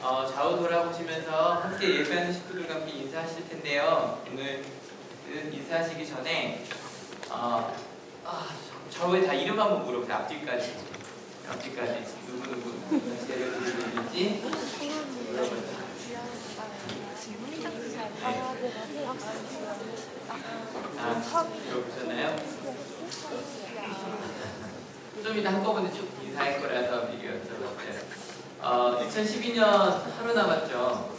좌우 돌아보시면서 함께 예배하는 식구들과 함께 인사하실 텐데요. 오늘 인사하시기 전에 저에 다 이름 한번 물어보세요. 앞뒤까지 누구 제일인지 물어보세요. 들어보셨나요? 좀 이따 한꺼번에 쭉 인사할 거라서 미리 여쭤봤어요. 2012년 하루 남았죠.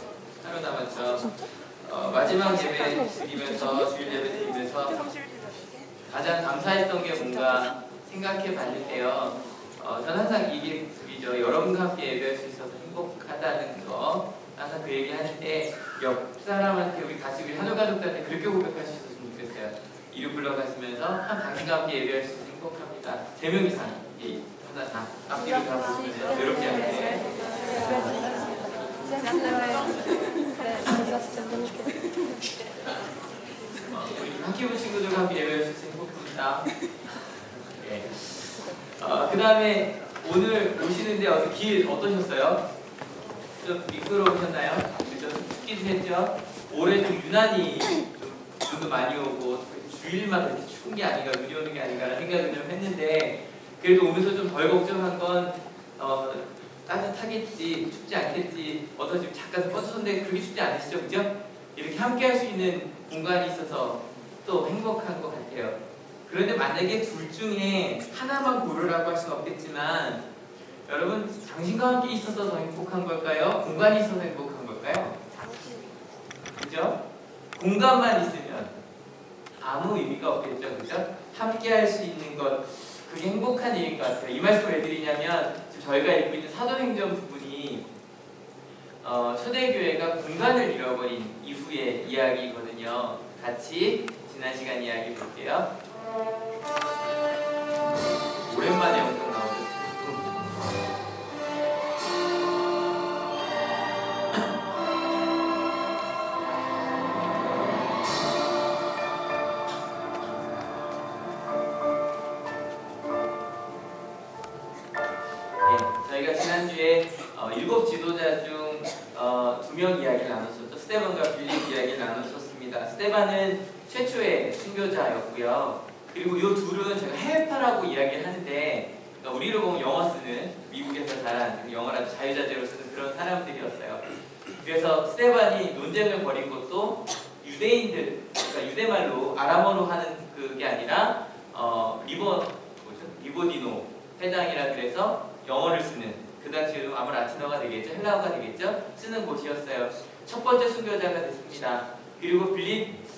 마지막 예배 드리면서 주일 예배 드리면서 가장 감사했던 게 뭔가 생각해 봤을 때요. 저는 항상 이 얘기 드리죠. 여러분과 함께 예배할 수 있어서 행복하다는 거. 항상 그 얘기 하는데 옆 사람한테 우리 한우 가족들한테 그렇게 고백하셨으면 좋겠어요. 이름 불러가시면서 당신과 함께 예배할 수 있어서 행복합니다. 3명 이상 하나 다 앞뒤로 다 보시면 이렇게 하는데 우리 학기부 친구들과 함께 예배할 수 있어서 행복합니다. 네. 그 다음에 오늘 오시는데 길 어떠셨어요? 좀 미끄러우셨나요? 좀 춥기도 했죠? 올해 좀 유난히 눈도 많이 오고 주일마다 이렇게 추운 게 아닌가, 눈이 오는 게 아닌가라는 생각을 좀 했는데 그래도 오면서 좀 덜 걱정한 건 따뜻하겠지, 춥지 않겠지, 어떠지 잠깐 뻗쳤는데 그렇게 춥지 않으시죠? 그죠? 이렇게 함께 할 수 있는 공간이 있어서 또 행복한 것 같아요. 그런데 만약에 둘 중에 하나만 고르라고 할 수는 없겠지만 여러분, 당신과 함께 있어서 더 행복한 걸까요? 공간이 있어서 행복한 걸까요? 그죠? 공간만 있으면 아무 의미가 없겠죠? 그죠? 함께 할 수 있는 것, 그게 행복한 일인 것 같아요. 이 말씀을 왜 드리냐면 지금 저희가 읽고 있는 사도행전 부분이 초대교회가 공간을 잃어버린 이후의 이야기거든요. 같이 지난 시간 이야기 볼게요. 오랜만에 영상 나오죠. 저희가 지난주에 7 지도자 중 2명 이야기를 나눴었죠. 스데반과 빌립 이야기를 나눴었습니다. 스데반은 최초의 순교자였고요. 그리고 이 둘은 제가 해외파라고 이야기를 하는데 우리로 보면 영어 쓰는, 미국에서 자란 영어를 아주 자유자재로 쓰는 그런 사람들이었어요. 그래서 스데반이 논쟁을 벌인 것도 유대인들, 그러니까 유대말로 아람어로 하는 그게 아니라 리보디노 회당이라 그래서 영어를 쓰는, 그 당시에도 아마 라틴어가 되겠죠, 헬라어가 되겠죠, 쓰는 곳이었어요. 첫 번째 순교자가 됐습니다. 그리고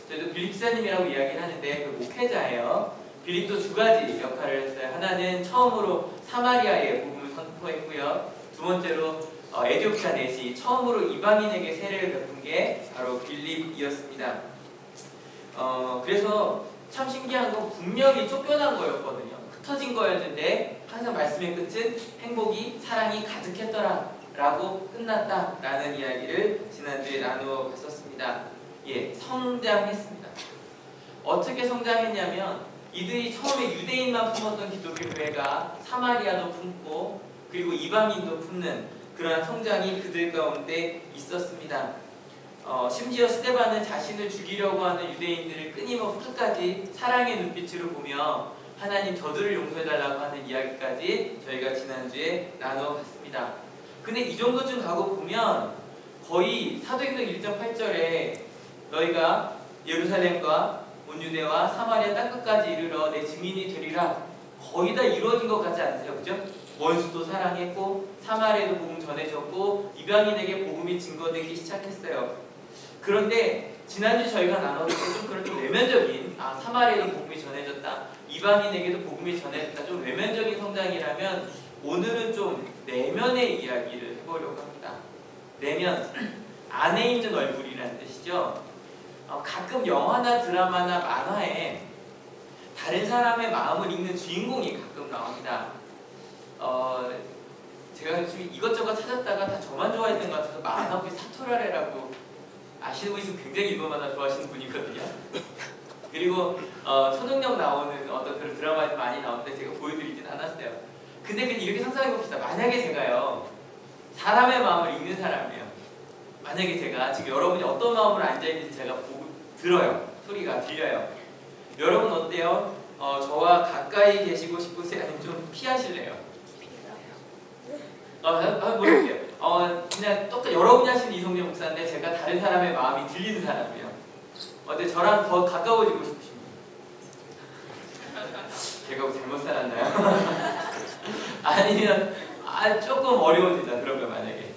저희도 빌립 기사님이라고 이야기를 하는데 그 목회자예요. 빌립도 2가지 역할을 했어요. 하나는 처음으로 사마리아에 복음을 선포했고요. 두 번째로 에티오피아 내시 처음으로 이방인에게 세례를 베푼 게 바로 빌립이었습니다. 그래서 참 신기한 건 분명히 쫓겨난 거였거든요. 흩어진 거였는데 항상 말씀의 끝은 행복이, 사랑이 가득했더라 라고 끝났다라는 이야기를 지난주에 나누어 봤었습니다. 성장했습니다. 어떻게 성장했냐면 이들이 처음에 유대인만 품었던 기독교 교회가 사마리아도 품고 그리고 이방인도 품는 그러한 성장이 그들 가운데 있었습니다. 심지어 스데반은 자신을 죽이려고 하는 유대인들을 끊임없이 끝까지 사랑의 눈빛으로 보며 하나님 저들을 용서해달라고 하는 이야기까지 저희가 지난주에 나누어 봤습니다. 근데 이 정도쯤 가고 보면 거의 사도행전 1.8절에 너희가 예루살렘과 온 유대와 사마리아 땅끝까지 이르러 내 증인이 되리라, 거의 다 이루어진 것 같지 않으세요? 그죠? 원수도 사랑했고 사마리아에도 복음 전해졌고 이방인에게 복음이 증거되기 시작했어요. 그런데 지난주 저희가 나눴을 때 좀 그런 좀 외면적인, 사마리아에도 복음이 전해졌다, 이방인에게도 복음이 전해졌다, 좀 외면적인 성장이라면 오늘은 좀 내면의 이야기를 해보려고 합니다. 내면, 안에 있는 얼굴이라는 뜻이죠. 가끔 영화나 드라마나 만화에 다른 사람의 마음을 읽는 주인공이 가끔 나옵니다. 제가 지금 이것저것 찾았다가 다 저만 좋아했던 것 같아서 만화 혹시 사토라레라고 아시는 분 있으면 굉장히 일본 만화 좋아하시는 분이거든요. 그리고 초능력 나오는 어떤 그런 드라마에서 많이 나오는데 제가 보여드리진 않았어요. 근데 이렇게 상상해 봅시다. 만약에 제가요 사람의 마음을 읽는 사람이에요. 만약에 제가 지금 여러분이 어떤 마음으로 앉아있는지 제가 들어요. 소리가 들려요. 여러분 어때요? 저와 가까이 계시고 싶으세요? 아니면 좀 피하실래요? 한번 볼게요. 그냥 똑같이 여러분이 하시는 이성재 목사인데 제가 다른 사람의 마음이 들리는 사람이에요. 근데 저랑 더 가까워지고 싶으십니까? 제가 잘못 살았나요? 아니면 조금 어려워진다 그러면 만약에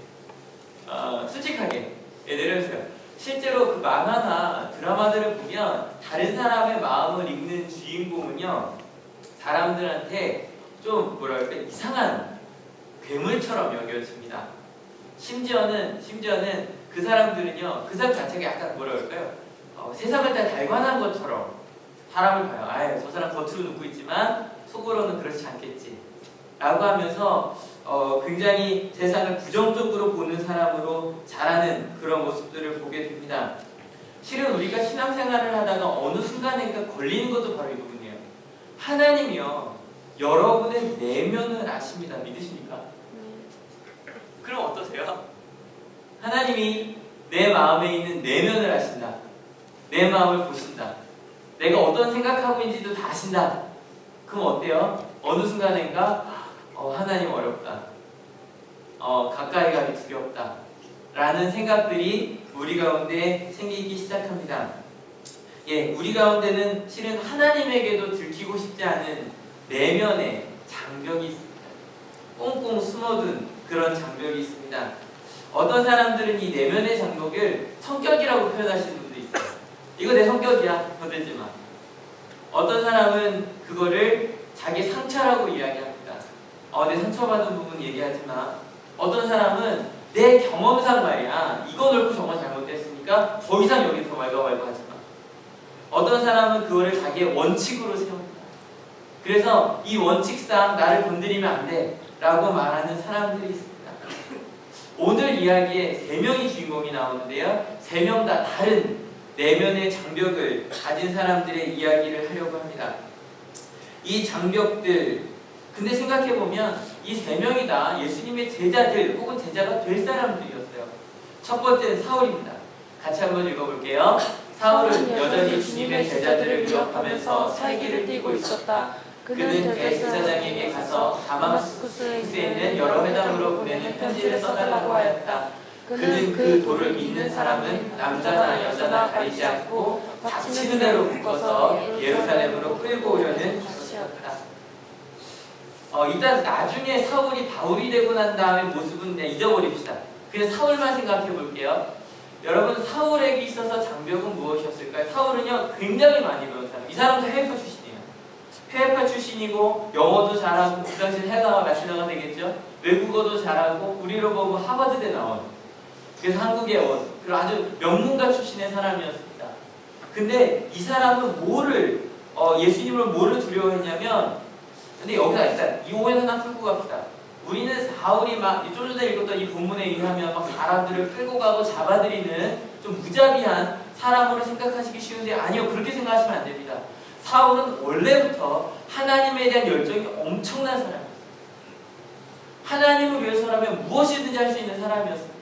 솔직하게 예를 들어서 실제로 그 만화나 드라마들을 보면 다른 사람의 마음을 읽는 주인공은요 사람들한테 좀 뭐랄까 이상한 괴물처럼 여겨집니다. 심지어는 그 사람들은요 그 사람 자체가 약간 뭐라 그럴까요? 세상을 다 달관한 것처럼 사람을 봐요. 아유 저 사람 겉으로 웃고 있지만 속으로는 그렇지 않겠지 라고 하면서 굉장히 세상을 부정적으로 보는 사람으로 자라는 그런 모습들을 보게 됩니다. 실은 우리가 신앙생활을 하다가 어느 순간인가 걸리는 것도 바로 이 부분이에요. 하나님이요 여러분의 내면을 아십니다. 믿으십니까? 그럼 어떠세요? 하나님이 내 마음에 있는 내면을 아신다. 내 마음을 보신다. 내가 어떤 생각하고 있는지도 다 아신다. 그럼 어때요? 어느 순간인가 하나님 어렵다. 가까이 가기 두렵다. 라는 생각들이 우리 가운데 생기기 시작합니다. 예, 우리 가운데는 실은 하나님에게도 들키고 싶지 않은 내면의 장벽이 있습니다. 꽁꽁 숨어둔 그런 장벽이 있습니다. 어떤 사람들은 이 내면의 장벽을 성격이라고 표현하시는 분도 있어요. 이거 내 성격이야. 건들지 마. 어떤 사람은 그거를 자기 상처라고 이야기합니다. 내 상처받은 부분 얘기하지 마. 어떤 사람은 내 경험상 말이야. 이거 놓고 정말 잘못됐으니까 더 이상 여기 더 말고 하지 마. 어떤 사람은 그거를 자기의 원칙으로 세웁니다. 그래서 이 원칙상 나를 건드리면 안 돼 라고 말하는 사람들이 있습니다. 오늘 이야기에 3명의 주인공이 나오는데요. 3명 다 다른 내면의 장벽을 가진 사람들의 이야기를 하려고 합니다. 이 장벽들 근데 생각해보면 이 3명이 다 예수님의 제자들 혹은 제자가 될 사람들이었어요. 첫 번째는 사울입니다. 같이 한번 읽어볼게요. 사울은 여전히 주님의 제자들을 위협하면서 살기를 띠고 있었다. 그는 대제사장에게 가서 다마스쿠스에 있는 여러 회당으로 보내는 편지를 써달라고 하였다. 그는 그 도를 믿는 사람은 남자나 여자나 가리지 않고 닥치는 대로 묶어서 예루살렘으로 끌고 오려는 것이었다. 일단 나중에 사울이 바울이 되고 난 다음에 모습은 그냥 잊어버립시다. 그냥 사울만 생각해 볼게요. 여러분 사울에게 있어서 장벽은 무엇이었을까요? 사울은요 굉장히 많이 배운 사람. 이 사람도 해외파 출신이에요. 해외파 출신이고 영어도 잘하고 그 당시에 해가와 라틴어가 되겠죠. 외국어도 잘하고 우리로 보고 하버드대 나온 그래서 한국에 온 그런 아주 명문가 출신의 사람이었습니다. 근데 이 사람은 예수님을 뭐를 두려워했냐면 근데 여기서 일단 이 오해는 하나 풀고 갑시다. 우리는 사울이 좀 전에 읽었던 이 본문에 의하면 막 사람들을 끌고 가고 잡아들이는 좀 무자비한 사람으로 생각하시기 쉬운데 아니요 그렇게 생각하시면 안 됩니다. 사울은 원래부터 하나님에 대한 열정이 엄청난 사람이었어요. 하나님을 위해서라면 무엇이든지 할 수 있는 사람이었습니다.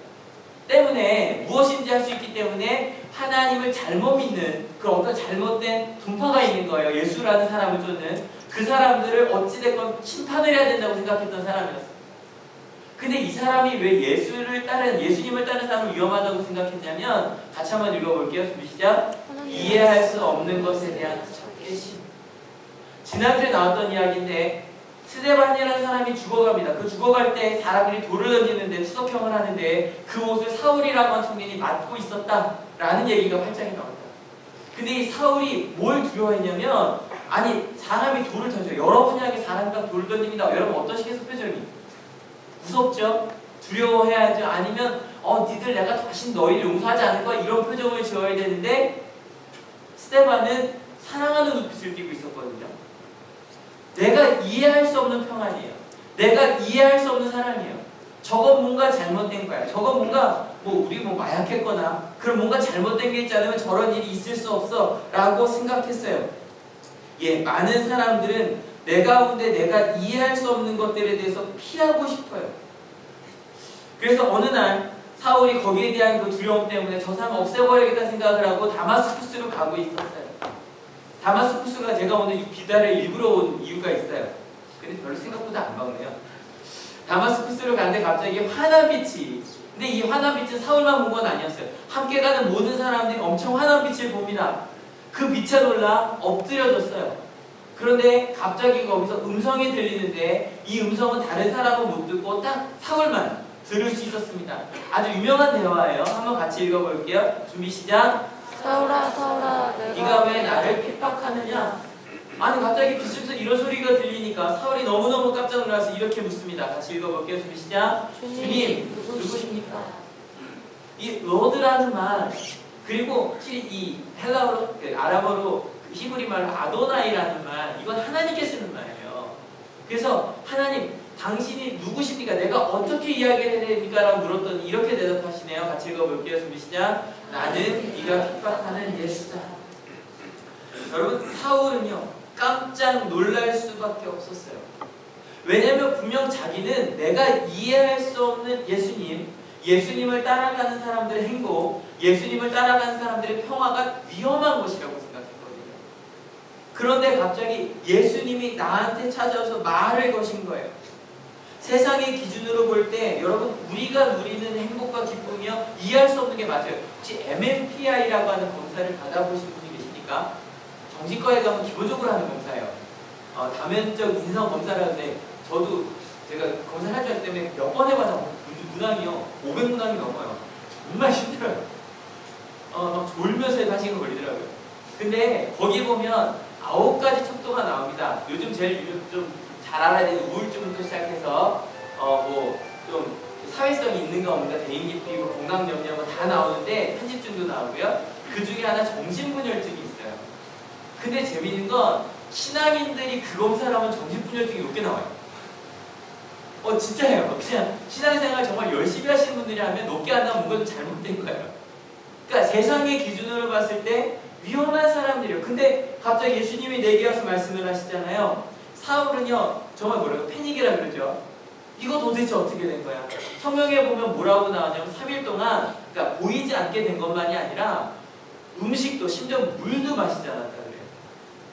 때문에 무엇인지 할 수 있기 때문에 하나님을 잘못 믿는 그런 어떤 잘못된 분파가 있는 거예요. 예수라는 사람을 쫓는 그 사람들을 어찌됐건 심판을 해야 된다고 생각했던 사람이었어요. 근데 이 사람이 왜 예수님을 따르는 사람을 위험하다고 생각했냐면 같이 한번 읽어볼게요. 준비 시작. 이해할 수 없는 것에 대한 적개심. 지난주에 나왔던 이야기인데 스데반이라는 사람이 죽어갑니다. 그 죽어갈 때 사람들이 돌을 던지는데 투석형을 하는데 그 옷을 사울이라고 하는 청년이 맡고 있었다라는 얘기가 8장에 나옵니다. 근데 이 사울이 뭘 두려워했냐면 아니 사람이 돌을 던져요. 여러 분야의 사람과 돌을 던집니다. 여러분 어떠시겠어요 표정이? 무섭죠? 두려워해야죠. 아니면 니들 내가 다시 너희를 용서하지 않을 거야 이런 표정을 지어야 되는데 스데반은 사랑하는 눈빛을 띄고 있었거든요. 내가 이해할 수 없는 평안이에요. 내가 이해할 수 없는 사랑이에요. 저건 뭔가 잘못된 거야. 저건 뭔가 우리 마약했거나 그런 뭔가 잘못된 게 있지 않으면 저런 일이 있을 수 없어 라고 생각했어요. 예, 많은 사람들은 내 가운데 내가 이해할 수 없는 것들에 대해서 피하고 싶어요. 그래서 어느 날 사울이 거기에 대한 그 두려움 때문에 저 사람 없애버리겠다 생각을 하고 다마스쿠스로 가고 있었어요. 다마스쿠스가 제가 오늘 이 비달에 일부러 온 이유가 있어요. 근데 별로 생각보다 안 막네요. 다마스쿠스로 가는데 갑자기 환한 빛이, 근데 이 환한 빛은 사울만 본 건 아니었어요. 함께 가는 모든 사람들이 엄청 환한 빛을 봅니다. 그 빛에 놀라 엎드려졌어요. 그런데 갑자기 거기서 음성이 들리는데 이 음성은 다른 사람은 못 듣고 딱 사울만 들을 수 있었습니다. 아주 유명한 대화예요. 한번 같이 읽어볼게요. 준비 시작. 사울아 사울아 네가 왜 나를 핍박하느냐? 아니 갑자기 빛 속에서 이런 소리가 들리니까 사울이 너무너무 깜짝 놀라서 이렇게 묻습니다. 같이 읽어볼게요. 준비 시작. 주님 누구십니까? 이 로드라는 말, 그리고 이 헬라어로 아람어로 히브리 말로 아도나이라는 말, 이건 하나님께 쓰는 말이에요. 그래서 하나님 당신이 누구십니까? 내가 어떻게 이야기를 해야 됩니까? 라고 물었더니 이렇게 대답하시네요. 같이 읽어볼게요. 준비 시작. 나는 네가 핍박하는 예수다. 여러분 사울은요 깜짝 놀랄 수밖에 없었어요. 왜냐하면 분명 자기는 내가 이해할 수 없는 예수님을 따라가는 사람들의 행복, 예수님을 따라가는 사람들의 평화가 위험한 것이라고 생각했거든요. 그런데 갑자기 예수님이 나한테 찾아와서 말을 거신 거예요. 세상의 기준으로 볼 때 여러분 우리가 누리는 행복과 기쁨이요 이해할 수 없는 게 맞아요. 혹시 MMPI라고 하는 검사를 받아보신 분이 계십니까? 정신과에 가면 기본적으로 하는 검사예요. 다면적 인성 검사를 하는데 저도 제가 검사를 할 줄 때문에 몇 번 해봐서 문항이요 500문항이 넘어요. 정말 힘들어요. 막 졸면서 한 시간 걸리더라고요. 근데 거기 보면 9가지 척도가 나옵니다. 요즘 제일 좀 잘 알아야 되는 우울증부터 시작해서 뭐 좀 사회성이 있는 거 없는 거 대인기피고 건강염려 다 나오는데 편집증도 나오고요. 그 중에 하나 정신분열증이 있어요. 근데 재밌는 건 신앙인들이 그 검사를 하면 정신분열증이 높게 나와요. 진짜예요. 그냥 신앙생활 정말 열심히 하시는 분들이 하면 높게 안 나오면 뭔가 좀 잘못된 거예요. 그러니까 세상의 기준으로 봤을 때 위험한 사람들이에요. 근데 갑자기 예수님이 내게 와서 말씀을 하시잖아요. 사울은요 정말 뭐라고 패닉이라 그러죠. 이거 도대체 어떻게 된 거야? 성경에 보면 뭐라고 나오냐면 3일 동안 그러니까 보이지 않게 된 것만이 아니라 음식도 심지어 물도 마시지 않았다 그래요.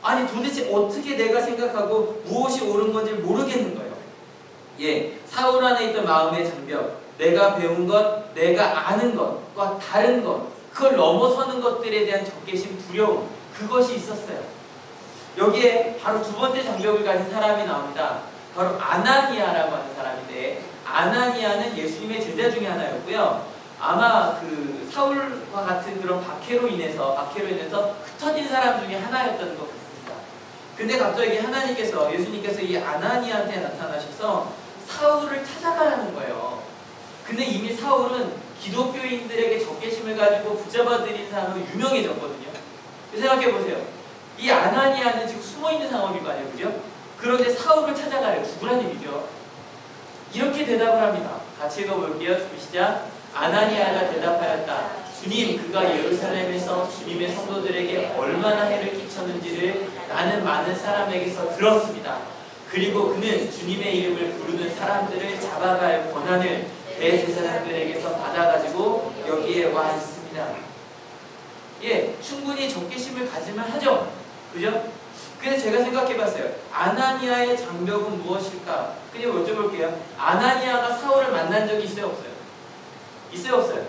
아니 도대체 어떻게 내가 생각하고 무엇이 옳은 건지 모르겠는 거예요. 예, 사울 안에 있던 마음의 장벽, 내가 배운 것, 내가 아는 것과 다른 것, 그걸 넘어서는 것들에 대한 적개심, 두려움, 그것이 있었어요. 여기에 바로 두 번째 장벽을 가진 사람이 나옵니다. 바로 아나니아라고 하는 사람인데, 아나니아는 예수님의 제자 중에 하나였고요. 아마 그 사울과 같은 그런 박해로 인해서 흩어진 사람 중에 하나였던 것 같습니다. 근데 갑자기 예수님께서 이 아나니아한테 나타나셔서 사울을 찾아가라는 거예요. 근데 이미 사울은 기독교인들에게 적개심을 가지고 붙잡아들인 사람으로 유명해졌거든요. 생각해보세요. 이 아나니아는 지금 숨어있는 상황일 거 아니에요, 그죠? 그런데 사울을 찾아가래요. 누구란 얘기죠? 이렇게 대답을 합니다. 같이 읽어볼게요. 준비 시작. 아나니아가 대답하였다. 주님, 그가 예루살렘에서 주님의 성도들에게 얼마나 해를 끼쳤는지를 나는 많은 사람에게서 들었습니다. 그리고 그는 주님의 이름을 부르는 사람들을 잡아갈 권한을 대제사장들에게서 받아가지고 여기에 와 있습니다. 예, 충분히 적개심을 가질만 하죠. 그죠? 그래서 제가 생각해봤어요. 아나니아의 장벽은 무엇일까? 그냥 여쭤볼게요. 아나니아가 사울을 만난 적이 있어요? 없어요? 있어요? 없어요?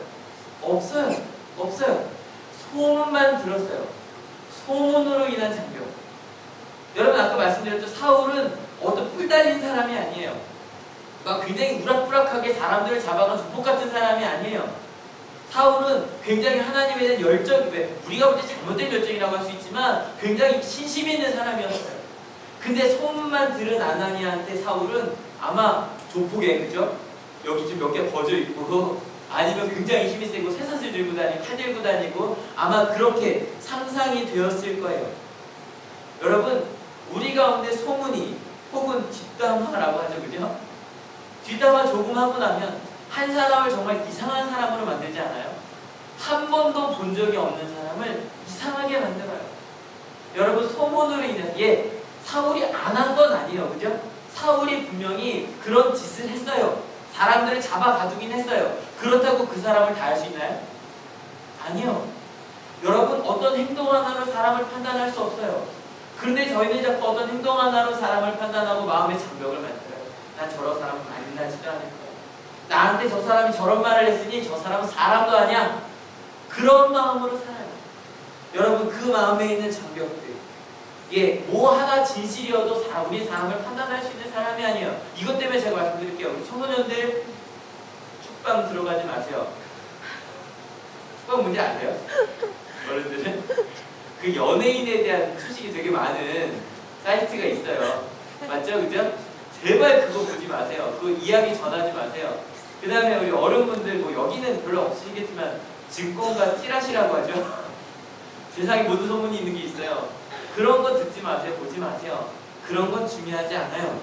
없어요. 없어요. 소문만 들었어요. 소문으로 인한 장벽. 여러분 아까 말씀드렸죠. 사울은 어떤 뿔 달린 사람이 아니에요. 막 굉장히 우락부락하게 사람들을 잡아간 조폭 같은 사람이 아니에요. 사울은 굉장히 하나님에 대한 열정, 우리가 볼 때 잘못된 열정이라고 할 수 있지만 굉장히 신심 있는 사람이었어요. 근데 소문만 들은 아나니아한테 사울은 아마 조폭에, 그죠? 여기 좀 몇 개 버져 있고 아니면 굉장히 힘이 세고 쇠사슬 들고 다니고 칼 들고 다니고 아마 그렇게 상상이 되었을 거예요. 여러분 우리 가운데 소문이 혹은 뒷담화라고 하죠, 그죠? 뒷담화 조금 하고 나면 한 사람을 정말 이상한 사람으로 만들지 않아요? 한 번도 본 적이 없는 사람을 이상하게 만들어요. 여러분 소문으로 인해서 사울이 안 한 건 아니에요, 그죠? 사울이 분명히 그런 짓을 했어요. 사람들을 잡아 가두긴 했어요. 그렇다고 그 사람을 다 할 수 있나요? 아니요. 여러분, 어떤 행동 하나로 사람을 판단할 수 없어요. 그런데 저희는 자꾸 어떤 행동 하나로 사람을 판단하고 마음의 장벽을 만들어요. 난 저런 사람을 만나지도 않을 거야. 나한테 저 사람이 저런 말을 했으니 저 사람은 사람도 아니야. 그런 마음으로 살아요. 여러분, 그 마음에 있는 장벽들, 뭐 하나 진실이어도 우리 사람을 판단할 수 있는 사람이 아니에요. 이것 때문에 제가 말씀드릴게요. 우리 청소년들 축방 들어가지 마세요. 축방 뭔지 아세요? 어른들은? 그 연예인에 대한 소식이 되게 많은 사이트가 있어요. 맞죠? 그죠? 제발 그거 보지 마세요. 그 이야기 전하지 마세요. 그 다음에 우리 어른분들, 여기는 별로 없으시겠지만 증권가 찌라시라고 하죠. 세상에 모든 소문이 있는 게 있어요. 그런 거 듣지 마세요. 보지 마세요. 그런 건 중요하지 않아요.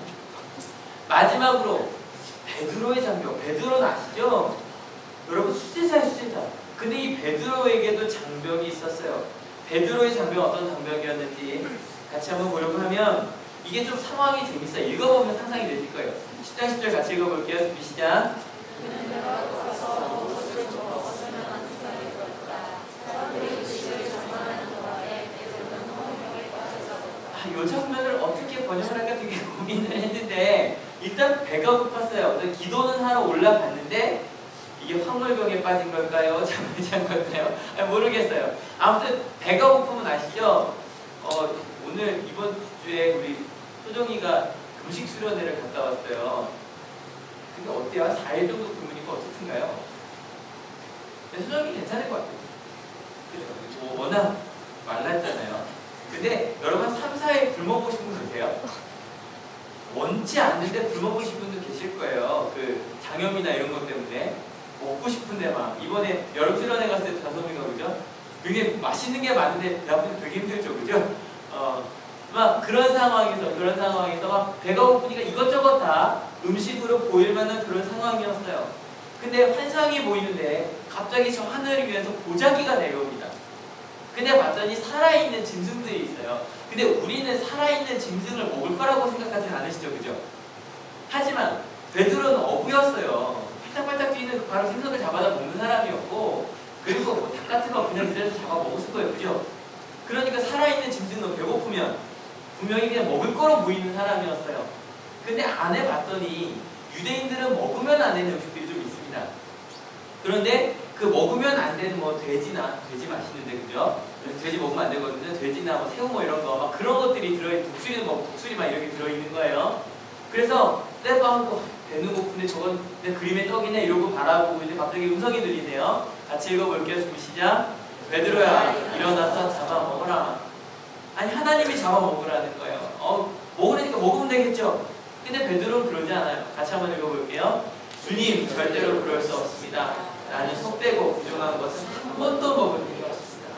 마지막으로 베드로의 장벽. 베드로는 아시죠? 여러분, 수제자예요, 수제자. 근데 이 베드로에게도 장벽이 있었어요. 베드로의 장벽, 어떤 장벽이었는지 같이 한번 보려고 하면, 이게 좀 상황이 재밌어요. 읽어보면 상상이 되실 거예요. 10장 10절 같이 읽어볼게요. 준비 시작. 이 장면을 어떻게 번역을 할까 되게 고민을 했는데, 일단 배가 고팠어요. 기도는 하러 올라갔는데 이게 황물병에 빠진 걸까요? 잠을 잔 걸까요? 모르겠어요. 아무튼 배가 고프면 아시죠? 오늘 이번 주에 우리 소정이가 금식 수련회를 갔다 왔어요. 근데 어때요? 4일 정도 굶으니까 어떻든가요? 소정이 괜찮을 것 같아요. 그렇죠? 워낙 말랐잖아요. 근데 여러분 3, 4일 굶어보신 분 계세요? 원치 않는데 굶어보신 분도 계실 거예요. 그 장염이나 이런 것 때문에 먹고 싶은데 막 이번에 여름 수련회 갔을 때 다솜이가 그죠? 되게 맛있는 게 많은데 배 아프면 되게 힘들죠, 그죠? 막 그런 상황에서 막 배가 고프니까 이것저것 다 음식으로 보일 만한 그런 상황이었어요. 근데 환상이 보이는데 갑자기 저 하늘 위에서 보자기가 내려옵니다. 근데 봤더니 살아있는 짐승들이 있어요. 근데 우리는 살아있는 짐승을 먹을 거라고 생각하진 않으시죠, 그죠? 하지만 베드로는 어부였어요. 팔딱팔딱 뛰는 바로 생선을 잡아다 먹는 사람이었고, 그리고 닭 같은 거 그냥 그대로 잡아 먹었을 거예요, 그죠? 그러니까 살아있는 짐승은 배고프면 분명히 그냥 먹을 거로 보이는 사람이었어요. 근데 안에 봤더니 유대인들은 먹으면 안 되는 음식들이 좀 있습니다. 그런데 그 먹으면 안 되는 돼지 맛있는데, 그죠? 돼지 먹으면 안 되거든요. 돼지나 새우 이런 거 막 그런 것들이 독수리 막 이렇게 들어있는 거예요. 그래서 떼빵하고 배는 고픈데 저건 내 그림의 떡이네 이러고 바라보고 이제 갑자기 음성이 들리네요. 같이 읽어볼게요. 준비 시작. 베드로야, 일어나서 잡아 먹어라. 아니, 하나님이 잡아 먹으라는 거예요. 먹으라니까 먹으면 되겠죠. 근데 베드로는 그러지 않아요. 같이 한번 읽어볼게요. 주님, 절대로 그럴 수 없습니다. 나는 속되고 부정한 것은 한 번도 먹은 적이 없습니다.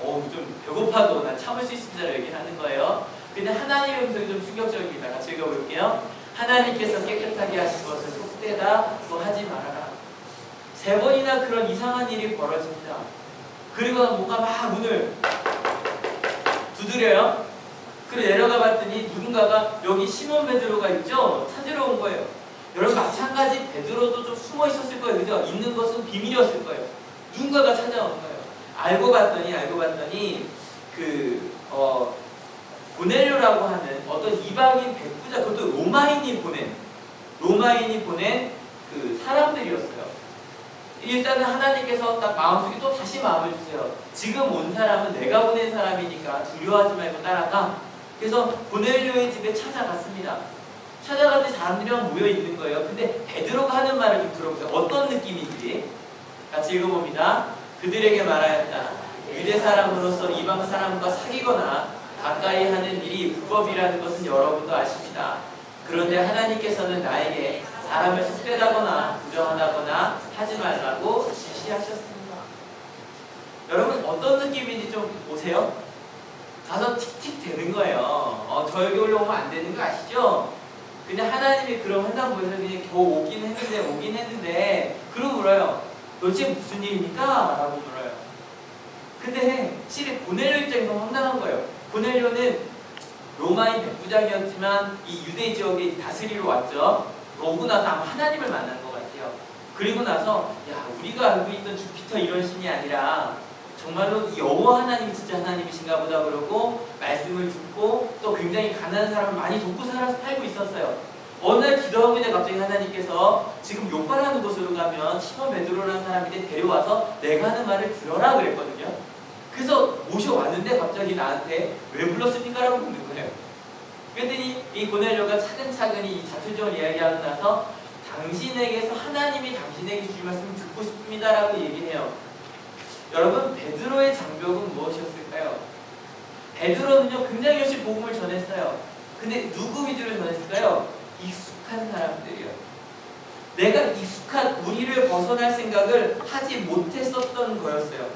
좀 배고파도 난 참을 수 있습니다. 얘기하는 거예요. 근데 하나님의 음성이 좀 충격적입니다. 같이 읽어볼게요. 하나님께서 깨끗하게 하신 것을 속되다 하지 말아라. 3번이나 그런 이상한 일이 벌어집니다. 그리고 뭔가 막 문을 두드려요. 그리고 내려가 봤더니 누군가가 여기 시몬 베드로가 있죠? 찾으러 온 거예요. 여러분, 마찬가지 베드로도 좀 숨어 있었을 거예요. 그죠? 있는 것은 비밀이었을 거예요. 누군가가 찾아온 거예요. 알고 봤더니 고넬료라고 하는 어떤 이방인 백부자, 그것도 로마인이 보낸 그 사람들이었어요. 일단은 하나님께서 딱 마음속에 또 다시 마음을 주세요. 지금 온 사람은 내가 보낸 사람이니까 두려워하지 말고 따라가. 그래서 고넬료의 집에 찾아갔습니다. 찾아갔는데 사람들이랑 모여 있는 거예요. 근데 베드로가 하는 말을 좀 들어보세요. 어떤 느낌인지 같이 읽어봅니다. 그들에게 말하였다. 유대 사람으로서 이방 사람과 사귀거나 가까이 하는 일이 불법이라는 것은 여러분도 아십니다. 그런데 하나님께서는 나에게 사람을 속되다거나 부정하다거나 하지 말라고 지시하셨습니다. 여러분, 어떤 느낌인지 좀 보세요. 가서 틱틱 되는 거예요. 저 여기 올라오면 안 되는 거 아시죠? 근데 하나님이 그런 환상 보여서 그냥 겨우 오긴 했는데 그러고 물어요. 도대체 무슨 일입니까? 라고 물어요. 근데 실은 고넬료 입장에서 황당한 거예요. 고넬료는 로마인 백부장이었지만 이 유대 지역에 다스리러 왔죠. 오고 나서 아마 하나님을 만난 그리고 나서 야, 우리가 알고 있던 주피터 이런 신이 아니라 정말로 여호와 하나님이 진짜 하나님이신가 보다 그러고 말씀을 듣고 또 굉장히 가난한 사람을 많이 돕고 살고 있었어요. 어느 날 기도하고 있는데 갑자기 하나님께서 지금 요파라는 곳으로 가면 시몬 베드로라는 사람인데 데려와서 내가 하는 말을 들어라 그랬거든요. 그래서 모셔왔는데 갑자기 나한테 왜 불렀습니까? 라고 묻는 거예요. 그랬더니 이 고넬료가 차근차근히 이 자초지종을 이야기하고 나서 당신에게서 하나님이 당신에게 주신 말씀을 듣고 싶습니다 라고 얘기해요. 여러분, 베드로의 장벽은 무엇이었을까요? 베드로는요 굉장히 열심히 복음을 전했어요. 근데 누구 위주로 전했을까요? 익숙한 사람들이요. 내가 익숙한 우리를 벗어날 생각을 하지 못했었던 거였어요.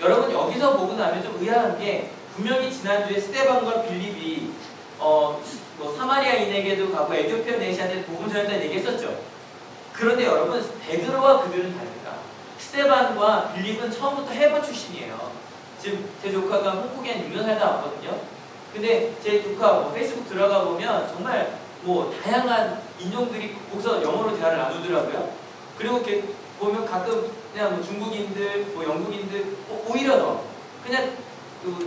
여러분, 여기서 보고 나면 좀 의아한 게 분명히 지난주에 스데반과 빌립이 사마리아인에게도 가고 에티오피아 내시한테 복음 전했다는 얘기했었죠. 그런데 여러분, 베드로와 그들은 다릅니다. 스데반과 빌립은 처음부터 해버 출신이에요. 지금 제 조카가 홍콩에 한 6년 살다 왔거든요. 근데 제 조카 페이스북 들어가 보면 정말 다양한 인종들이 거기서 영어로 대화를 나누더라고요. 그리고 이렇게 보면 가끔 그냥 중국인들, 영국인들, 오히려 더 그냥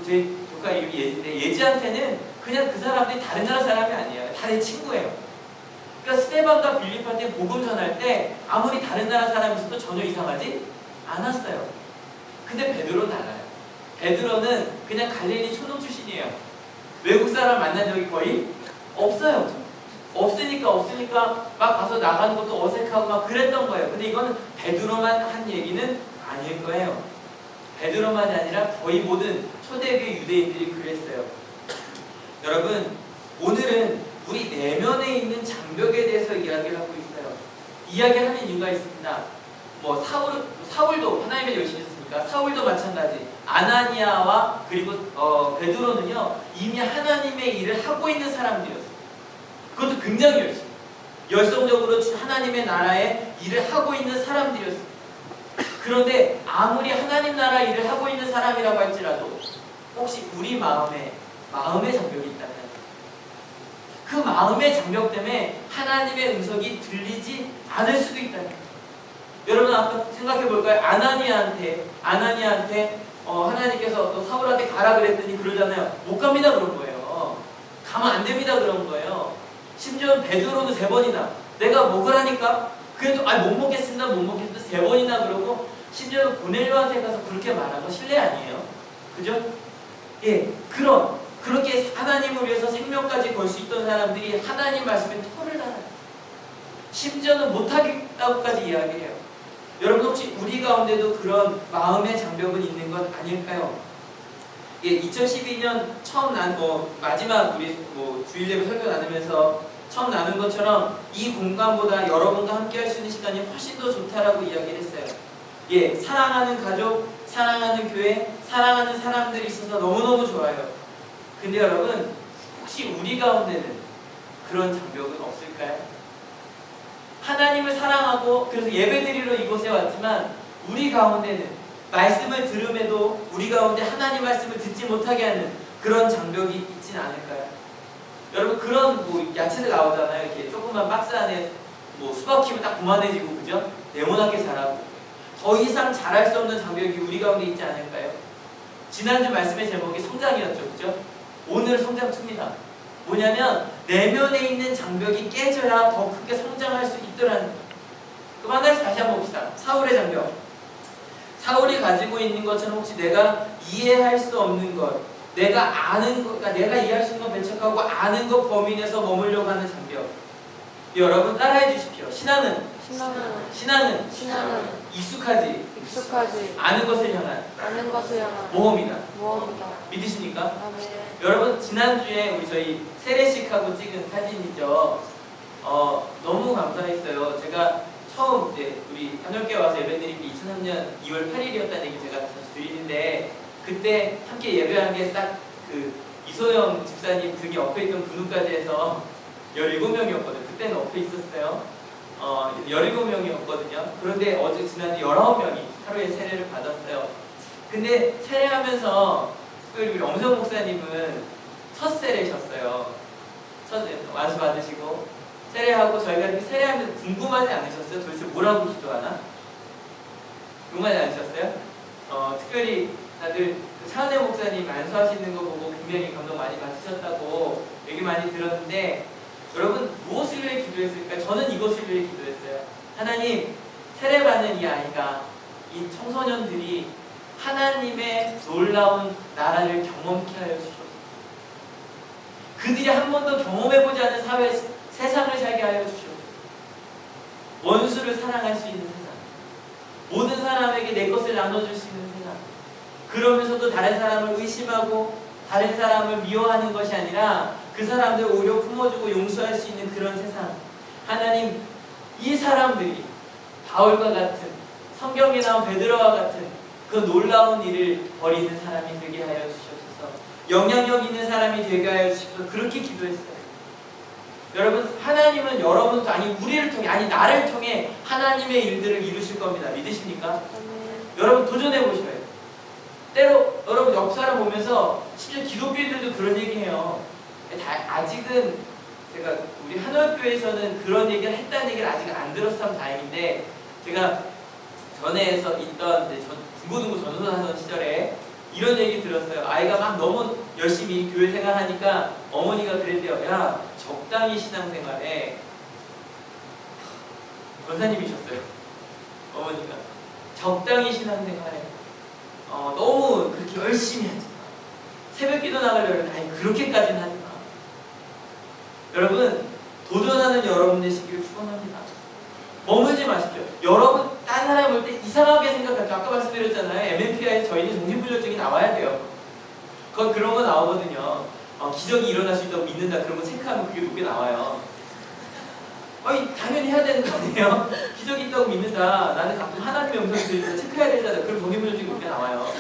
제 조카 이름이 예지인데 예지한테는 그냥 그 사람들이 다른 나라 사람이 아니에요. 다 내 친구예요. 그러니까 스데반과 빌립한테 복음 전할 때 아무리 다른 나라 사람이 있어도 전혀 이상하지 않았어요. 근데 베드로는 달라요. 베드로는 그냥 갈릴리 촌놈 출신이에요. 외국 사람 만난 적이 거의 없어요. 없으니까 막 가서 나가는 것도 어색하고 막 그랬던 거예요. 근데 이거는 베드로만 한 얘기는 아닐 거예요. 베드로만이 아니라 거의 모든 초대교회 유대인들이 그랬어요. 여러분, 오늘은 우리 내면에 있는 장벽에 대해서 이야기를 하고 있어요. 이야기를 하는 이유가 있습니다. 사울도 하나님의 열심히 했으니까 사울도 마찬가지. 아나니아와 그리고 베드로는요 이미 하나님의 일을 하고 있는 사람들이었어요. 그것도 굉장히 열성적으로 하나님의 나라의 일을 하고 있는 사람들이었어요. 그런데 아무리 하나님 나라 일을 하고 있는 사람이라고 할지라도 혹시 우리 마음에 장벽이 있다면 그 마음의 장벽 때문에 하나님의 음성이 들리지 않을 수도 있다면, 여러분 아까 생각해 볼까요? 아나니아한테 하나님께서 또 사울한테 가라 그랬더니 그러잖아요. 못 갑니다 그런 거예요. 가면 안 됩니다 그런 거예요. 심지어 베드로는 3번이나 내가 먹으라니까 그래도 못 먹겠습니다 3번이나 그러고, 심지어 고넬료한테 가서 그렇게 말한 거 실례 아니에요? 그죠? 예, 그렇게 하나님을 위해서 생명까지 걸 수 있던 사람들이 하나님 말씀에 토를 달아요. 심지어는 못하겠다고까지 이야기해요. 여러분 혹시 우리 가운데도 그런 마음의 장벽은 있는 것 아닐까요? 예, 2012년 처음 마지막 우리 주일 예배 설교 나누면서 처음 나눈 것처럼 이 공간보다 여러분과 함께 할 수 있는 시간이 훨씬 더 좋다라고 이야기를 했어요. 예, 사랑하는 가족, 사랑하는 교회, 사랑하는 사람들이 있어서 너무너무 좋아요. 근데 여러분, 혹시 우리 가운데는 그런 장벽은 없을까요? 하나님을 사랑하고 그래서 예배드리러 이곳에 왔지만 우리 가운데는 말씀을 들음에도 우리 가운데 하나님 말씀을 듣지 못하게 하는 그런 장벽이 있진 않을까요? 여러분, 그런 야채들 나오잖아요. 이렇게 조그만 박스 안에 수박 키면 딱 그만해지고, 그죠? 네모나게 자라고 더 이상 자랄 수 없는 장벽이 우리 가운데 있지 않을까요? 지난주 말씀의 제목이 성장이었죠, 그죠? 오늘 성장2입니다. 뭐냐면 내면에 있는 장벽이 깨져야 더 크게 성장할 수 있더라는. 그럼 하나씩 다시 한번 봅시다. 사울의 장벽. 사울이 가지고 있는 것처럼 혹시 내가 이해할 수 없는 것, 내가 아는 것, 그러니까 내가 이해할 수 있는 것 배척하고 아는 것 범위 내에서 머물려고 하는 장벽. 여러분 따라해 주십시오. 신앙은 익숙하지 아는 것을 향한 모험이다. 믿으십니까? 아멘. 여러분, 지난주에 저희 세례식하고 찍은 사진이죠. 너무 감사했어요. 제가 처음 우리 한영교회 와서 예배드린 게 2003년 2월 8일이었다는 얘기 제가 다시 드리는데, 그때 함께 예배한 게 딱 이소영 집사님 등에 엎여 있던 분우까지 해서 17명이었거든요. 그때는 엎여 있었어요. 17명이었거든요. 그런데 어제 지난주 19명이 하루에 세례를 받았어요. 근데 세례하면서 우리 엄성 목사님은 첫 세례셨어요. 첫 완수 받으시고, 세례하고 저희가 이렇게 세례하면서 궁금하지 않으셨어요? 도대체 뭐라고 기도하나? 궁금하지 않으셨어요? 특별히 다들 차은혜 목사님 안수하시는 거 보고 굉장히 감동 많이 받으셨다고 얘기 많이 들었는데, 여러분 무엇을 위해 기도했을까? 저는 이것을 위해 기도했어요. 하나님, 세례받는 이 아이가, 이 청소년들이 하나님의 놀라운 나라를 경험케 하여 주시옵소서. 그들이 한 번도 경험해보지 않은 사회, 세상을 살게 하여 주시옵소서. 원수를 사랑할 수 있는 세상, 모든 사람에게 내 것을 나눠줄 수 있는 세상, 그러면서도 다른 사람을 의심하고 다른 사람을 미워하는 것이 아니라 그 사람들을 오히려 품어주고 용서할 수 있는 그런 세상. 하나님, 이 사람들이 바울과 같은, 성경에 나온 베드로와 같은 그 놀라운 일을 벌이는 사람이 되게 하여 주시옵소서. 영향력 있는 사람이 되게 하여 주시옵소서. 그렇게 기도했어요. 여러분, 하나님은 여러분도, 아니 우리를 통해, 아니 나를 통해 하나님의 일들을 이루실 겁니다. 믿으십니까? 여러분 도전해 보셔야 돼요. 때로 여러분 역사를 보면서 심지어 기독교인들도 그런 얘기해요. 아직은 제가 우리 한월교회에서는 그런 얘기를 했다는 얘기를 아직 안 들었으면 다행인데, 제가 전에서 있던 중고등부 전도사 하던 시절에 이런 얘기 들었어요. 아이가 막 너무 열심히 교회 생활하니까 어머니가 그랬대요. 야, 적당히 신앙생활해. 권사님이셨어요. 어머니가 적당히 신앙생활해. 너무 그렇게 열심히 하지 마. 새벽기도 나가려면 아니 그렇게까지는 하지 마. 여러분, 도전하는 여러분 되시기를 축원합니다. 머물지 마십시오. 여러분, 딴 사람 볼 때 이상하게 생각할게요. 아까 말씀드렸잖아요. MMPI에서 저희는 정신불면증이 나와야 돼요. 그런 거 나오거든요. 기적이 일어날 수 있다고 믿는다. 그런 거 체크하면 그게 높게 나와요. 당연히 해야 되는 거 아니에요? 기적이 있다고 믿는다. 나는 가끔 하나님의 음성을 들으니까 체크해야 되잖아요. 그럼 정신불면증이 높게 나와요.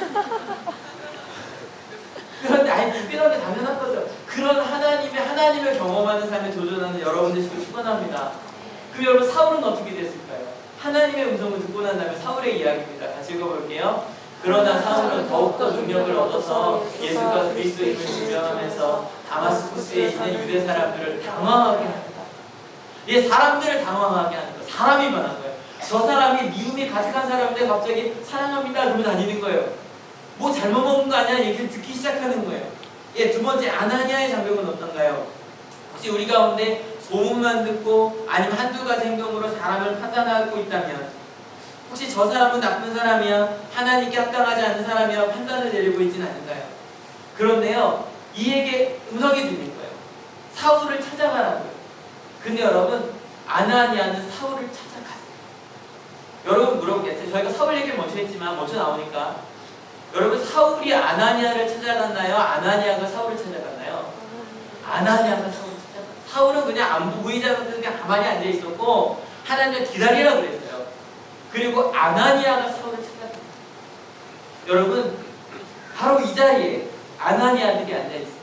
그런데 불필요하게 당연한 거죠. 그런 하나님을 경험하는 삶에 도전하는 여러분들 지금 축원합니다. 그럼 여러분, 사울은 어떻게 됐을까요? 하나님의 음성을 듣고 난 다음에 사울의 이야기입니다. 같이 읽어볼게요. 그러나 사울은 더욱더 능력을 얻어서 예수가 그리스도임을 증명하면서 다마스쿠스에 있는 유대 사람들을 당황하게 합니다. 사람들을 당황하게 하는 거예요. 사람이 많은 거예요. 저 사람이 미움이 가득한 사람인데 갑자기 사랑합니다 그러고 다니는 거예요. 뭐 잘못 먹은 거 아니야? 얘기를 듣기 시작하는 거예요. 두 번째, 아나니아의 장벽은 어떤가요? 혹시 우리 가운데 소문만 듣고 아니면 한두 가지 행동으로 사람을 판단하고 있다면, 혹시 저 사람은 나쁜 사람이야, 하나님께 합당하지 않는 사람이야 판단을 내리고 있지는 않을까요? 그런데요, 이에게 음성이 들릴 거예요. 사울을 찾아가라고요. 근데 여러분, 아나니아는 사울을 찾아갔어요. 여러분 물어보겠어요. 저희가 사울 얘기를 먼저 했지만 먼저 나오니까, 여러분, 사울이 아나니아를 찾아갔나요? 아나니아가 사울을 찾아갔나요? 아나니아가 사울을 찾아갔어요. 사울은 그냥 안 보고 의자에 그냥 가만히 앉아 있었고 하나님을 기다리라 그랬어요. 그리고 아나니아가 사울을 찾아갔어요. 여러분, 바로 이 자리에 아나니아들이 앉아 있어요.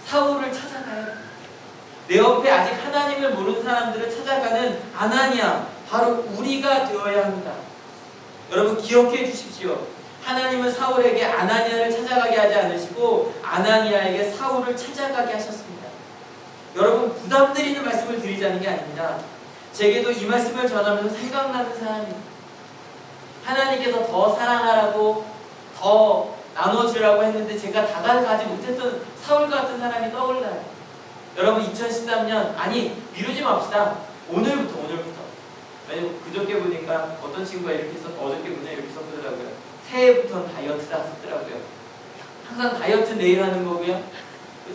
사울을 찾아가야 돼요. 내 옆에 아직 하나님을 모르는 사람들을 찾아가는 아나니아, 바로 우리가 되어야 합니다. 여러분 기억해 주십시오. 하나님은 사울에게 아나니아를 찾아가게 하지 않으시고 아나니아에게 사울을 찾아가게 하셨습니다. 여러분, 부담드리는 말씀을 드리자는 게 아닙니다. 제게도 이 말씀을 전하면서 생각나는 사람입니다. 하나님께서 더 사랑하라고, 더 나눠주라고 했는데 제가 다가가지 못했던 사울 같은 사람이 떠올라요. 여러분, 2013년, 아니 미루지 맙시다. 오늘부터. 왜냐면 그저께 보니까 어떤 친구가 이렇게 어저께 보냐 이렇게 썼더라고요. 새해부터는 다이어트다 썼더라고요. 항상 다이어트 내일 하는 거고요.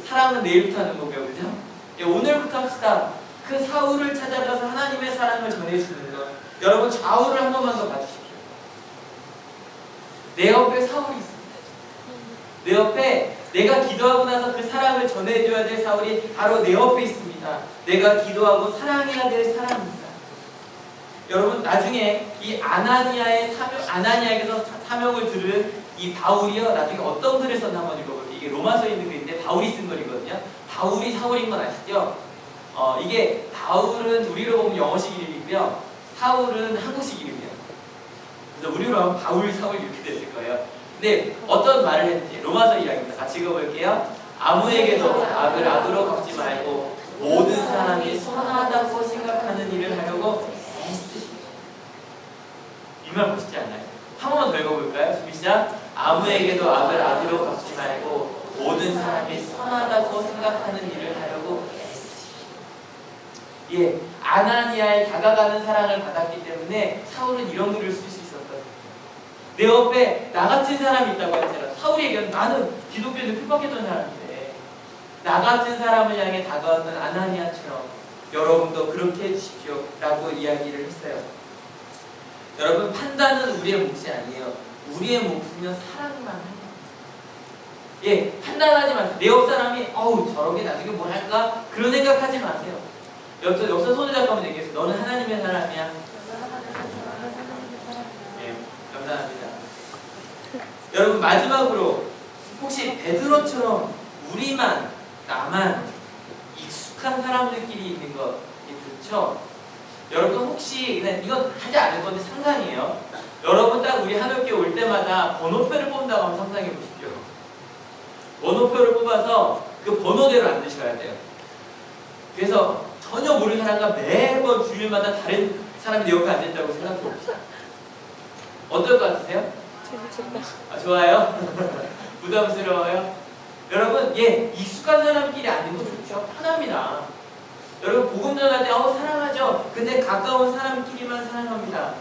사랑은 내일부터 하는 거고요. 그죠? 오늘부터 합시다. 그 사울을 찾아가서 하나님의 사랑을 전해주는 것. 여러분, 좌우를 한 번만 더 봐주십시오. 내 옆에 사울이 있습니다. 내 옆에 내가 기도하고 나서 그 사랑을 전해줘야 될 사울이 바로 내 옆에 있습니다. 내가 기도하고 사랑해야 될 사람입니다. 여러분, 나중에 이 아나니아에게서 사명을 들은 이 바울이요, 나중에 어떤 글을 썼나 한번 읽어볼게요. 이게 로마서에 있는 글인데 바울이 쓴 글이거든요. 바울이 사울인 건 아시죠? 이게 바울은 우리로 보면 영어식 이름이고요, 사울은 한국식 이름이에요. 그래서 우리로 하면 바울, 사울 이렇게 됐을 거예요. 근데 어떤 말을 했는지 로마서 이야기입니다. 같이 읽어볼게요. 아무에게도 악을 악으로 갚지 말고 모든 사람이 선하다고 생각하는 일을 하려고 애쓰십니다. 이 말 멋있지 않나요? 한 번만 더 읽어볼까요? 준비 시작. 아무에게도 악을 악으로 갚지 말고 모든 사람이 선하다고 생각하는 일을 하려고 애쓰십니다. 예, 아나니아의 다가가는 사랑을 받았기 때문에 사울은 이런 글을 쓸 수 있었거든요. 내 옆에 나 같은 사람이 있다고 했잖아. 사울이 얘기한 나는 기독교에서 핍박했던 사람인데 나 같은 사람을 향해 다가왔던 아나니아처럼 여러분도 그렇게 해주십시오 라고 이야기를 했어요. 여러분, 판단은 우리의 몫이 아니에요. 우리의 몫이면 사랑만 하는 거예요. 예, 판단하지 마세요. 내 옆 사람이 어우 저렇게 나중에 뭘 할까? 그런 생각하지 마세요. 옆서 손을 잡고 한번 얘기해서 너는 하나님의 사람이야. 예, 감사합니다. 여러분, 마지막으로 혹시 베드로처럼 우리만 나만 익숙한 사람들끼리 있는 거 좋죠? 여러분 혹시 그냥 이건 하지 않을 건데 상상이에요. 여러분 딱 우리 한옥교회 올 때마다 번호표를 뽑는다고 한번 상상해 보십시오. 번호표를 뽑아서 그 번호대로 앉으셔야 돼요. 그래서 전혀 모르는 사람과 매번 주일마다 다른 사람이 내 옆에 앉아있다고 생각해 봅시다. 어떨 것 같으세요? 재밌겠다. 아, 좋아요? 부담스러워요? 여러분, 예, 익숙한 사람끼리 앉는 거 좋죠? 편합니다. 여러분, 복음 전할 때 사랑하죠? 근데 가까운 사람끼리만 사랑합니다.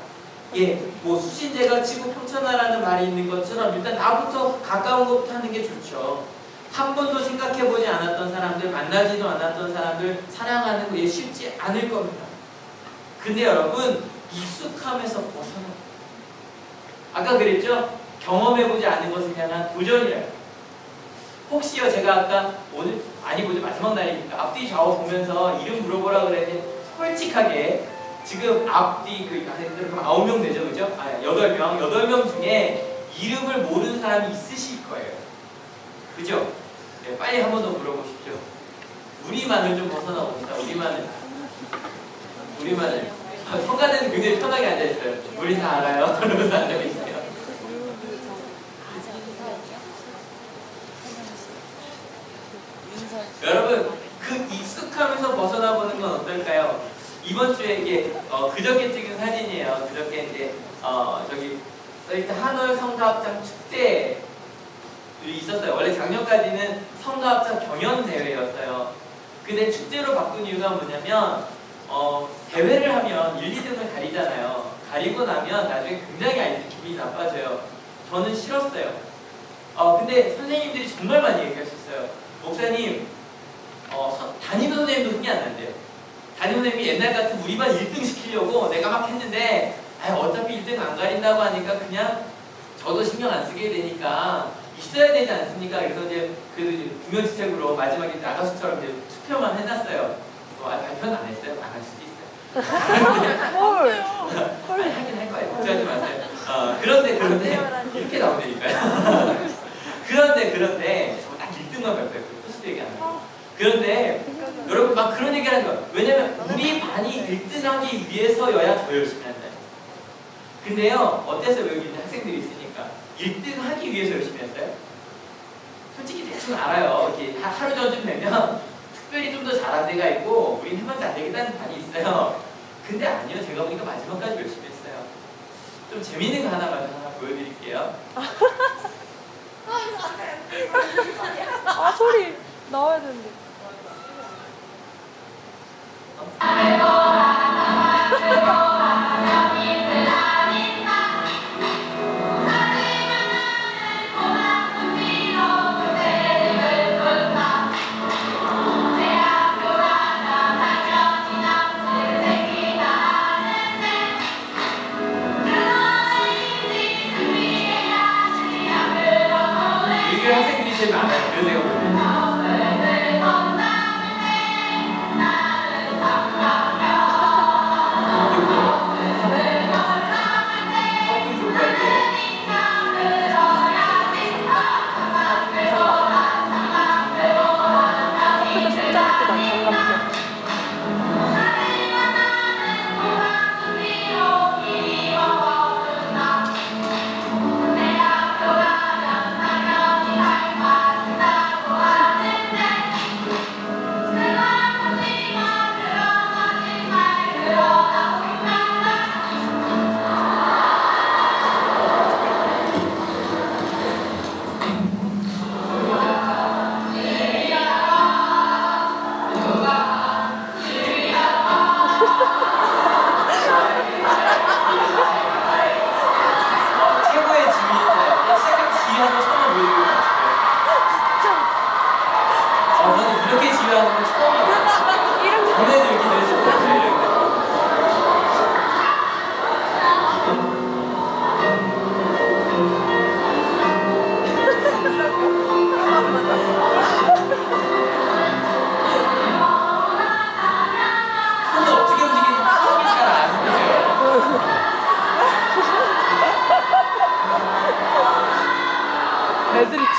예, 뭐 수신제가 치고 평천하라는 말이 있는 것처럼 일단 나부터 가까운 것부터 하는 게 좋죠. 한 번도 생각해보지 않았던 사람들, 만나지도 않았던 사람들 사랑하는 게 쉽지 않을 겁니다. 근데 여러분, 익숙함에서 벗어나. 아까 그랬죠? 경험해보지 않은 것을 향한 도전이라요. 혹시요, 제가 아까 오늘 아니고 마지막 날이니까 앞뒤 좌우 보면서 이름 물어보라 그랬는데 솔직하게 지금 앞뒤 그럼 9명 되죠, 그죠? 8명 중에 이름을 모르는 사람이 있으실 거예요. 그죠? 네, 빨리 한 번 더 물어보십시오. 우리만을 좀 벗어나 봅시다. 우리만을. 성가대는 굉장히 편하게 앉아있어요. 우리 다 알아요. 그러면서 앉아있어요. 여러분, 그 익숙함에서 벗어나 보는 건 어떨까요? 이번 주에 이게 그저께 찍은 사진이에요. 그저께 이제 저기 한올 성가합창 축제 있었어요. 원래 작년까지는 성가합창 경연 대회였어요. 근데 축제로 바꾼 이유가 뭐냐면 대회를 하면 1, 2등을 가리잖아요. 가리고 나면 나중에 굉장히 아이들 기분이 나빠져요. 저는 싫었어요. 근데 선생님들이 정말 많이 얘기하셨어요. 목사님, 담임 선생님도 흥이 안 난대요. 담임 선생님이 옛날 같은 우리 반 1등 시키려고 내가 막 했는데 어차피 1등 안 가린다고 하니까 그냥 저도 신경 안 쓰게 되니까 있어야 되지 않습니까? 그래서 이제 그 구면지책으로 마지막에 나가수처럼 이제 투표만 해놨어요. 발표는 안 했어요. 안 할 수도 있어요. 헐. 하긴 할 거예요. 걱정하지 마세요. 그런데 이렇게 나온다니까요. 그런데 딱 1등만 발표했고 토스도 얘기 안 해요. 그런데 여러분 막 그런 얘기 하는 거예요. 왜냐면 우리 반이 1등하기 위해서여야 더 열심히 한다. 근데요, 어땠어요? 여기 있는 학생들이 있으니까 1등 하기 위해서 열심히 했어요? 솔직히 대충 알아요. 이렇게 하루 전쯤 되면 특별히 좀 더 잘한 데가 있고 우린 해봤자 안 되겠다는 반이 있어요. 근데 아니요, 제가 보니까 마지막까지 열심히 했어요. 좀 재밌는 거 하나 보여드릴게요. 아, 소리 나와야 되는데. 이게 학생들이 제일 많아요. 그래서 제가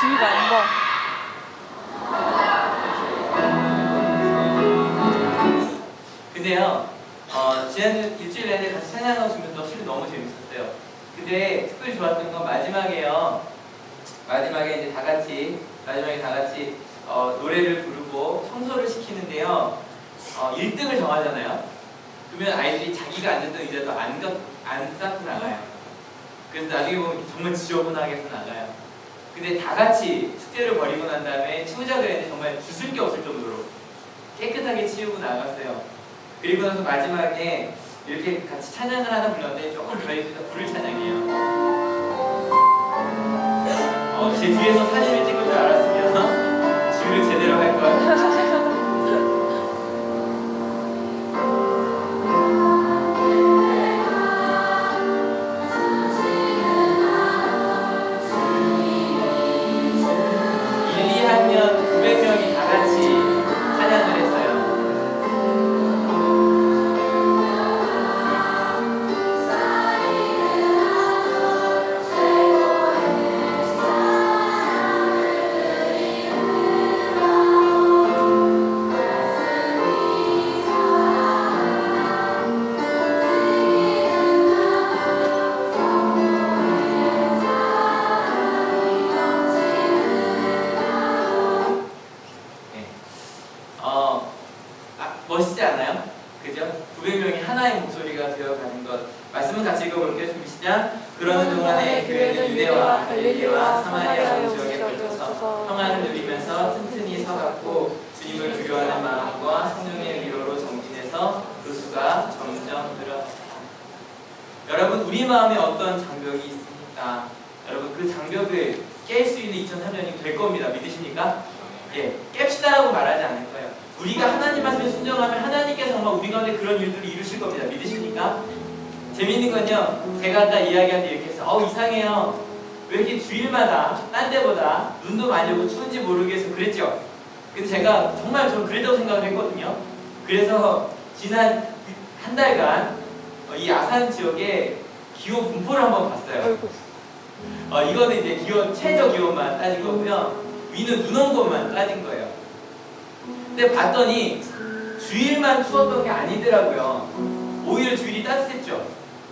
주위가 안 봐. 근데요, 지난 일주일 내내 같이 찬양하고 주면서 실은 너무 재밌었어요. 근데 특별히 좋았던 건 마지막에요. 마지막에 이제 마지막에 다 같이 노래를 부르고 청소를 시키는데요. 1등을 정하잖아요. 그러면 아이들이 자기가 앉았던 의자도 안 쌓고 나가요. 그래서 나중에 보면 정말 지저분하게 해서 나가요. 근데 다 같이 숙제를 벌이고 난 다음에 치우자 그랬는데 정말 주술 게 없을 정도로 깨끗하게 치우고 나갔어요. 그리고 나서 마지막에 이렇게 같이 찬양을 하나 불렀는데 조금 저희가 부를 찬양이에요. 제 뒤에서 사진을 찍을 줄 알았으면 지휘를 제대로 할 걸. 멋있지 않아요? 그죠? 900명이 하나의 목소리가 되어가는 것. 말씀은 같이 읽어볼게요. 좀 시작. 그러는 동안에 교회는 유대와 갈릴리와 사마리아 전 지역에 걸쳐서 평안을 누리면서 튼튼히 서갔고 주님을 두려워하는 마음과 성령의 위로로 정진해서 그 수가 점점 늘어났다. 여러분, 우리 마음에 어떤 장벽이 있습니까? 여러분, 그 장벽을 깰 수 있는 2003년이 될 겁니다. 믿으십니까? 예, 깹시다라고 말하지 않을 거예요. 우리가 하나님 말씀에 순종하면 하나님께서 정말 우리 가운데 그런 일들을 이루실 겁니다. 믿으십니까? 재밌는 건요, 제가 아까 이야기한 데 이렇게 해서 이상해요. 왜 이렇게 주일마다 딴 데보다 눈도 많이 오고 추운지 모르겠어 그랬죠? 근데 제가 정말 저는 그랬다고 생각을 했거든요. 그래서 지난 한 달간 이 아산 지역의 기온 분포를 한번 봤어요. 이거는 이제 최저 기온만 따진 거고요. 위는 눈 온 것만 따진 거예요. 근데 봤더니 주일만 추웠던 게 아니더라고요. 오히려 주일이 따뜻했죠.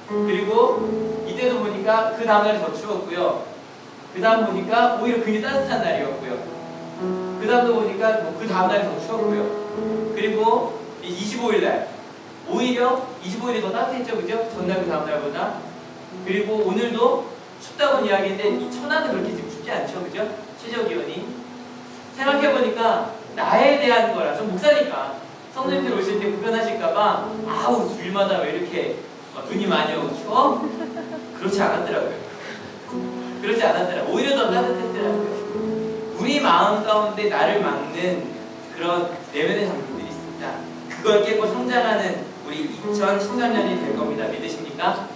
그리고 이때도 보니까 그 다음날이 더 추웠고요. 그 다음 보니까 오히려 굉장히 따뜻한 날이었고요. 그 다음도 보니까 그 다음날이 더 추웠고요. 그리고 25일날 오히려 25일이 더 따뜻했죠. 그죠? 전날 그 다음날보다. 그리고 오늘도 춥다고 이야기했는데 이 천안은 그렇게 지금 춥지 않죠. 그죠? 최저 기온이. 생각해보니까 나에 대한 거라. 전 목사니까 성도님들 오실 때 불편하실까봐 아우 주일마다 왜 이렇게 눈이 많이 오고 추워? 그렇지 않았더라고요. 그렇지 않았더라고요. 오히려 더 따뜻했더라고요. 우리 마음 가운데 나를 막는 그런 내면의 장벽들이 있습니다. 그걸 깨고 성장하는 우리 2013년이 될 겁니다. 믿으십니까?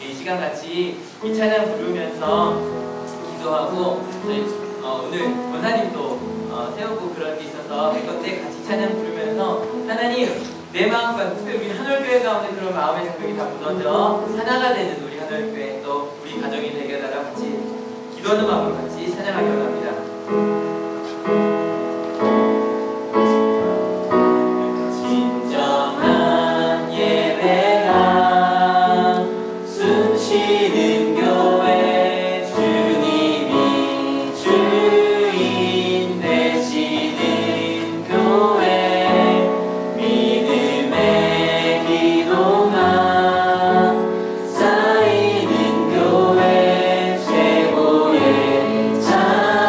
이 시간 같이 이 찬양 부르면서 기도하고 오늘 원사님도 세우고 그런 게 있어서 할 건데 같이 찬양 부르면서 하나님 내 마음과 특별히 우리 한올교회 가운데 그런 마음의 장벽이 다 무너져 하나가 되는 우리 한올교회 또 우리 가정이 되게 해달라 같이 기도하는 마음으로 같이 찬양하기 원합니다. 쌓이는 교회 최고의 찬양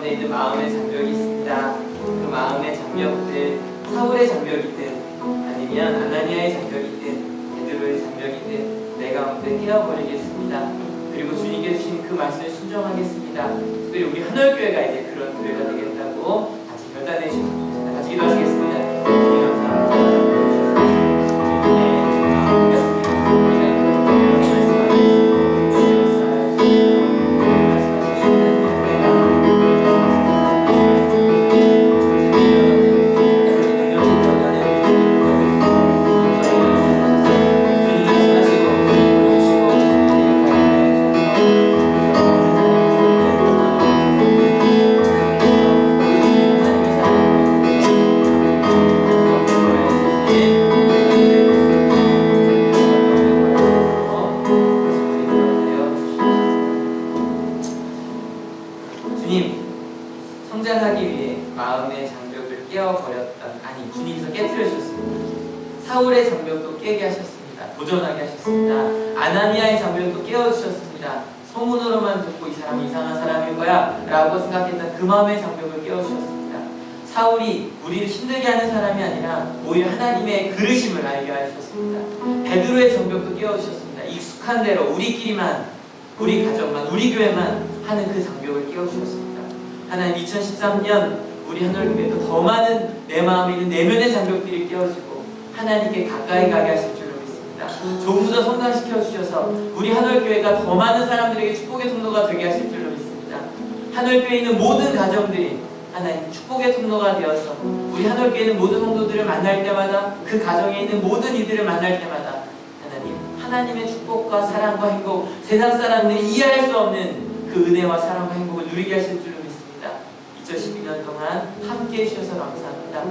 가운데 있는 마음의 장벽이 있습니다. 그 마음의 장벽들, 사울의 장벽이든 아니면 아나니아의 장벽이든 베드로의 장벽이든 내 가운데 깨어버리겠습니다. 그리고 주님께 주신 그 말씀에 순종하겠습니다. 특별히 우리 한월교회가 이제 그런 교회가 되겠다고 같이 결단해 주셨습니다. 같이 기도하시겠습니다. 주님 감사합니다. 주님, 성장하기 위해 마음의 장벽을 깨어버렸던, 아니 주님께서 깨트려 주셨습니다. 사울의 장벽도 깨게 하셨습니다. 도전하게 하셨습니다. 아나니아의 장벽도 깨워주셨습니다. 소문으로만 듣고 이 사람이 이상한 사람일 거야 라고 생각했던 그 마음의 장벽을 깨워주셨습니다. 사울이 우리를 힘들게 하는 사람이 아니라 오히려 하나님의 그르심을 알게 하셨습니다. 베드로의 장벽도 깨워주셨습니다. 익숙한 대로 우리끼리만, 우리 가정만, 우리 교회만 하는 그 장벽을 깨워주셨습니다. 하나님 2013년 우리 하늘교회도 더 많은 내 마음에 있는 내면의 장벽들이 깨워지고 하나님께 가까이 가게 하실 줄로 믿습니다. 조금 더 성장시켜 주셔서 우리 하늘교회가 더 많은 사람들에게 축복의 통로가 되게 하실 줄로 믿습니다. 하늘교회에 있는 모든 가정들이 하나님 축복의 통로가 되어서 우리 하늘교회에 있는 모든 성도들을 만날 때마다 그 가정에 있는 모든 이들을 만날 때마다 하나님의 축복과 사랑과 행복, 세상 사람들이 이해할 수 없는 그 은혜와 사랑과 행복을 누리게 하실 줄로 믿습니다. 2012년 동안 함께 해주셔서 감사합니다.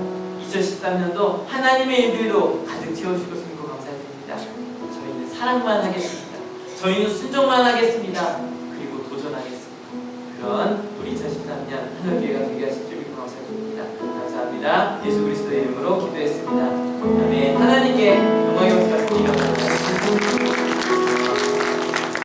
2013년도 하나님의 일들로 가득 채워주실 것을 믿고 감사드립니다. 저희는 사랑만 하겠습니다. 저희는 순종만 하겠습니다. 그리고 도전하겠습니다. 그런 우리 2013년 하늘교회가 되게 하실 줄 믿고 감사드립니다. 감사합니다. 예수 그리스도의 이름으로 기도했습니다. 아멘. 하나님께